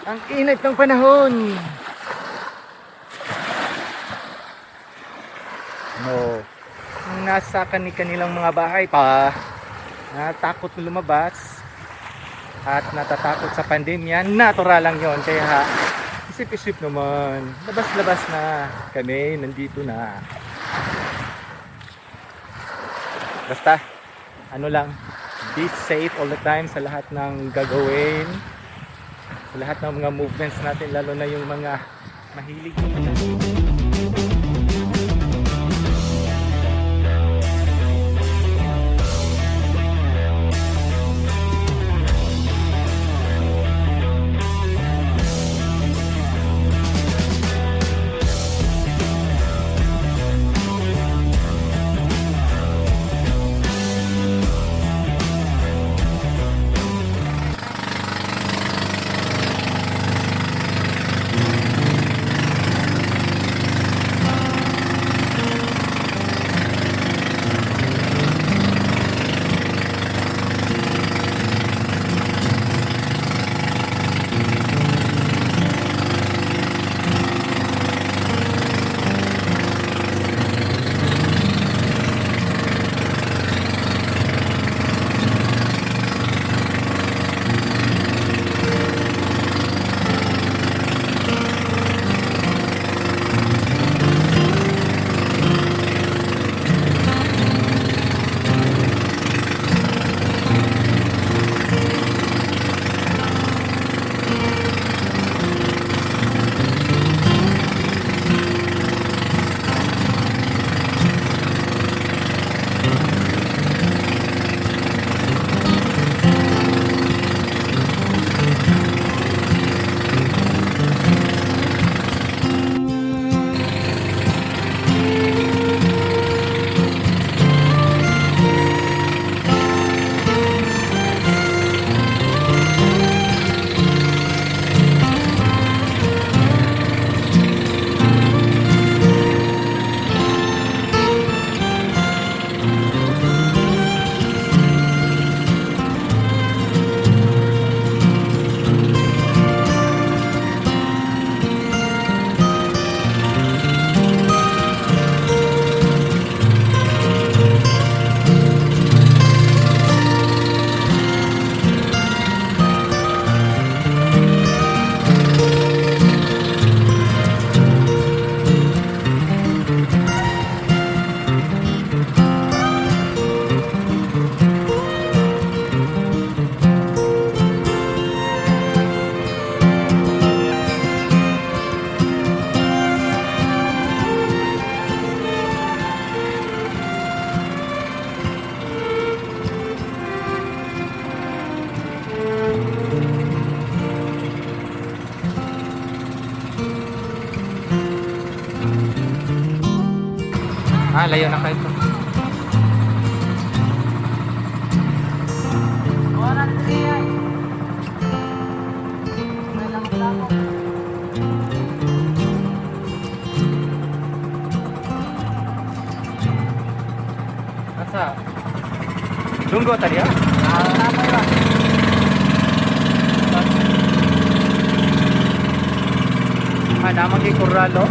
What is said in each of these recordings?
Ang init ng panahon. No. Ang nasa kanilang mga bahay pa, natakot na lumabas at natatakot sa pandemya, natural lang yon. Kaya isip-isip naman, labas-labas na kami, nandito na. Basta, ano lang, be safe all the time sa lahat ng gagawin, sa lahat ng mga movements natin, lalo na yung mga mahilig. Layo na kayo. Asa? Lunggo tadi ya? Nama kay Corralo.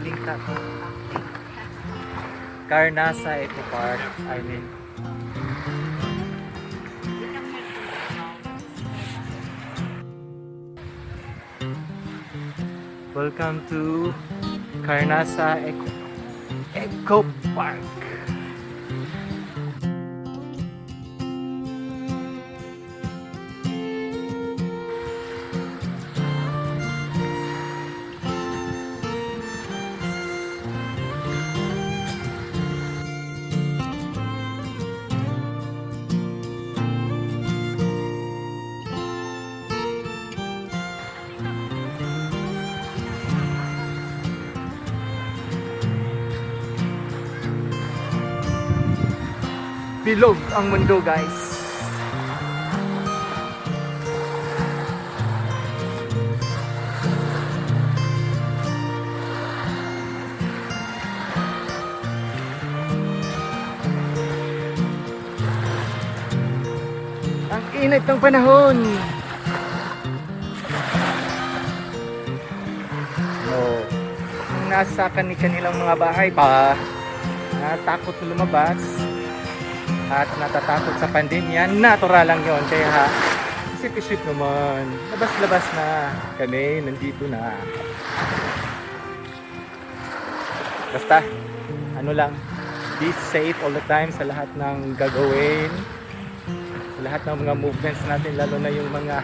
acting ka to. Carnasa Eco Park, I mean. Welcome to Carnasa Eco Park. Bilog ang mundo, guys. Ang init ng panahon. No. Nasa kanilang mga bahay pa, natakot na lumabas at natatakot sa pandemya, natural lang yon. Kaya isip-isip naman, labas-labas na kami, nandito na. Basta, ano lang, be safe all the time sa lahat ng gagawin, sa lahat ng mga movements natin, lalo na yung mga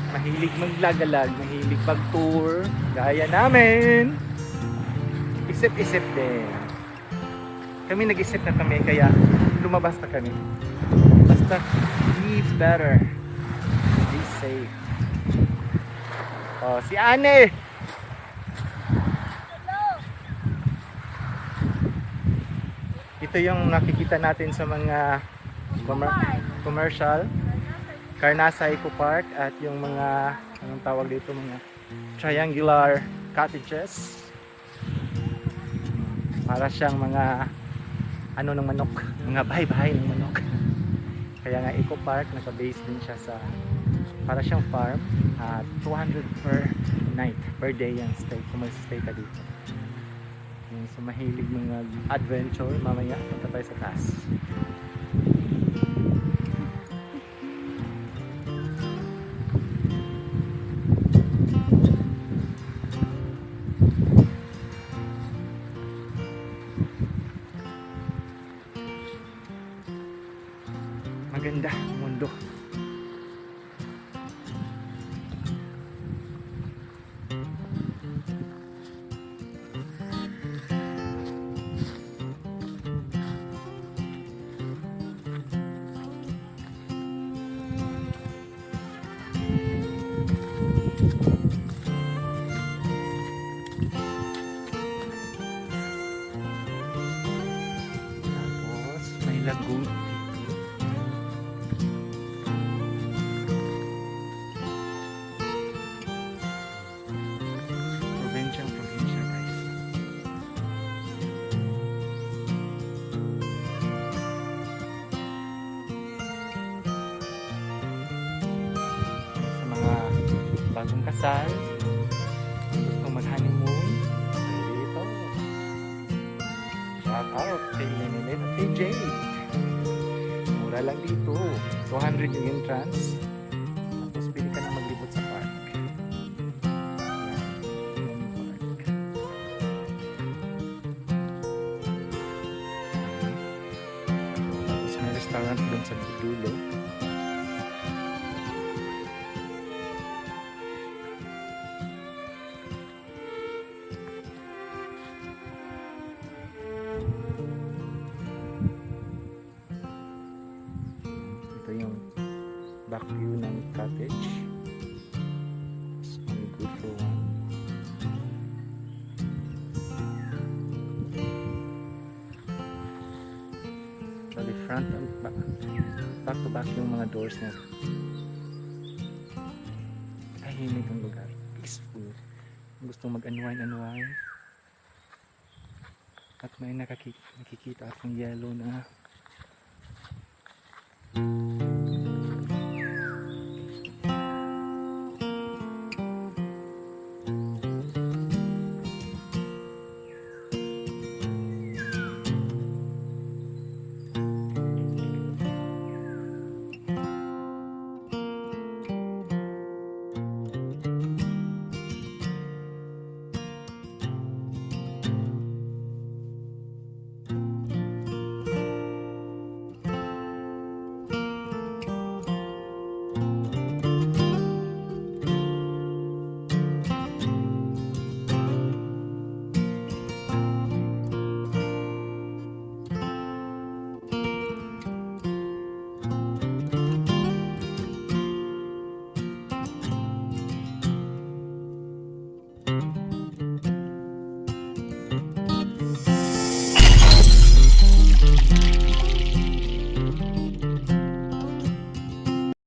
mahilig maglagalag, mahilig pag-tour, gaya namin. Isip-isip din. Kami nag-isip na kami, kaya lumabas na kami. Basta be better, be safe. Oh, si Anne. Ito yung nakikita natin sa mga commercial, Carnasa Eco Park, at yung mga, anong tawag dito, mga triangular cottages. Para siyang mga ano ng manok, mga bahay-bahay ng manok. Kaya nga Eco Park, naka-base din siya sa, para siyang farm, at 200 per night, per day ang stay, kung mag-stay ka dito. Yung sa mahilig mga adventure, mamaya punta tayo sa taas. Maganda ang mundo. Tapos may lagoon. Provincia guys. Sa mga bagong kasal, gusto mag-honeymoon, dito. Shout out kay Nenene at kay Jade. Mura lang dito. 200 yung entrance. Tapos pili ka na maglibot sa park. Tapos may restaurant doon sa dulo. Ito yung back view ng cottage. It's only good for one. Bali front and back to back yung mga doors niya. Tahimik ang lugar, peaceful. Gustong mag-unwind at may nakikita akong yellow na